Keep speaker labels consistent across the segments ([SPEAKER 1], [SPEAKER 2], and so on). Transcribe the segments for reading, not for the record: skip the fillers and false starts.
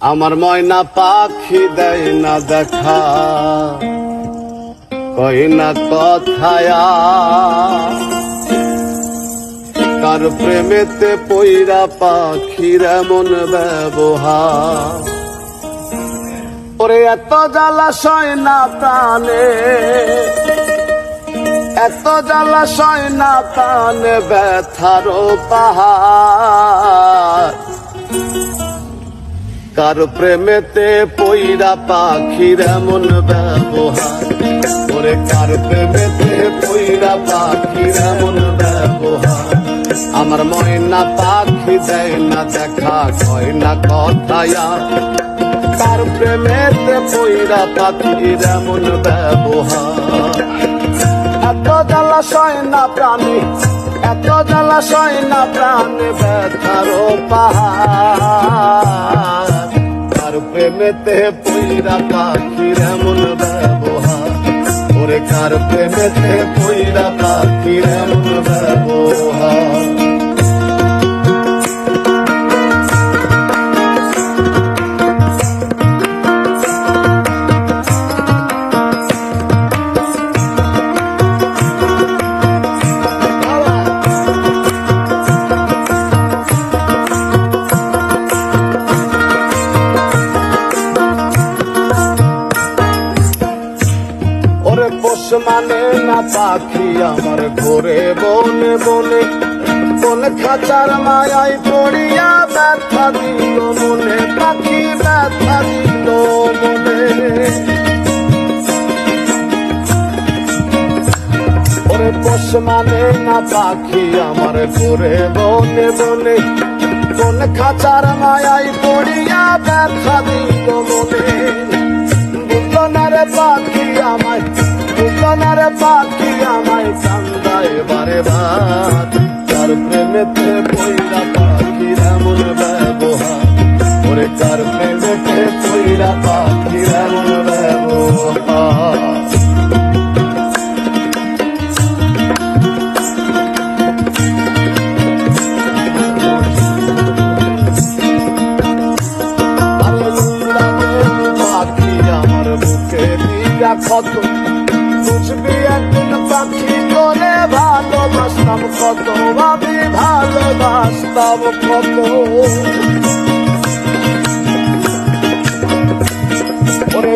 [SPEAKER 1] আমার ময়না পাখি দেয় না দেখা, কই না কথায়া, কার প্রেমেতে পইরা পাখির এমন ব্যবহার। ওরে এত জ্বালাশয় না প্রাণে, এত জ্বালাশয় না প্রাণে, ব্যথার পাহাড়। কার প্রেমেতে পইরা পাখির এমন ব্যবহার। ওরে কার প্রেমেতে পইরা পাখির এমন ব্যবহার। আমার ময়না পাখি দেয় না দেখা, কয় না কথায়া, কার প্রেমেতে পইরা পাখির এমন ব্যবহার। এত জ্বালাশয় না প্রাণে, এত জ্বালাশয় না প্রাণে, ব্যথার পাহাড়। কার প্রেমেতে পইরা পাখির এমন ব্যবহার। ওরে কার প্রেমেতে পইরা পাখির এমন ব্যবহার। পোষ মানে না পাখি আমার ঘোরে বনে বনে, কোন খাঁচার মায়ায় পড়িয়া ব্যথা দিল মনে, পাখি ব্যথা দিল মনে। ওরে পোষ মানে না পাখি আমার ঘোরে বনে বনে, কোন খাঁচার মায়ায় পড়িয়া ব্যথা দিল মনে। বুঝলো না রে পাখি আমায়, বুঝলো পাখি আমায়, কান্দায় বারে বার। কার প্রেমেতে পইরা পাখির এমন ব্যবহার। ওরে কার প্রেমেতে পইরা পাখির এমন ব্যবহার। পাখি আমার বুকে দিয়া ক্ষত, বুঝবি একদিন পাখি করে ভালোবাসতাম কত, আমি ভালোবাসতাম কত। ওরে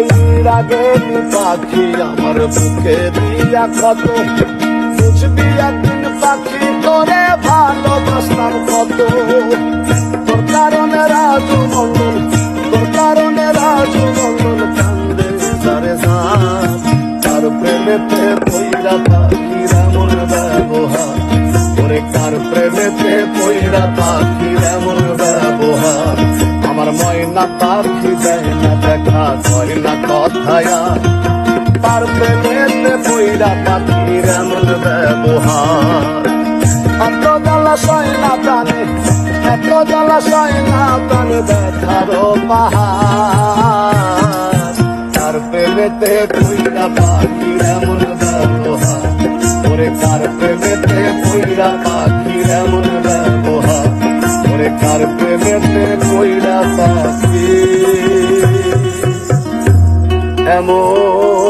[SPEAKER 1] আগে পাখি আমার বুকে দিয়া ক্ষত, বুঝবি একদিন পাখি করে ভালোবাসতাম কত। তোর কারণে রাজু মন্ডল, তোর কারণে রাজু মন্ডল কান্দে সারে সার। কার প্রেমেতে পইরা পাখির এমন ব্যবহার। ওরে কার প্রেমেতে পইরা পাখির এমন ব্যবহার। আমার ময়না পাখি দেয় না দেখা, কয় না কথায়া, কার প্রেমেতে পইরা পাখির এমন ব্যবহার। এত জ্বালাশয় না প্রাণে, এত জ্বালাশয় না প্রাণে, ব্যথার পাহাড়। কার প্রেমেতে পইরা পাখির এমন ব্যবহার। ওরে কার প্রেমেতে পইরা পাখির এমন ব্যবহার। ওরে কার প্রেমেতে পইরা পাখির এমন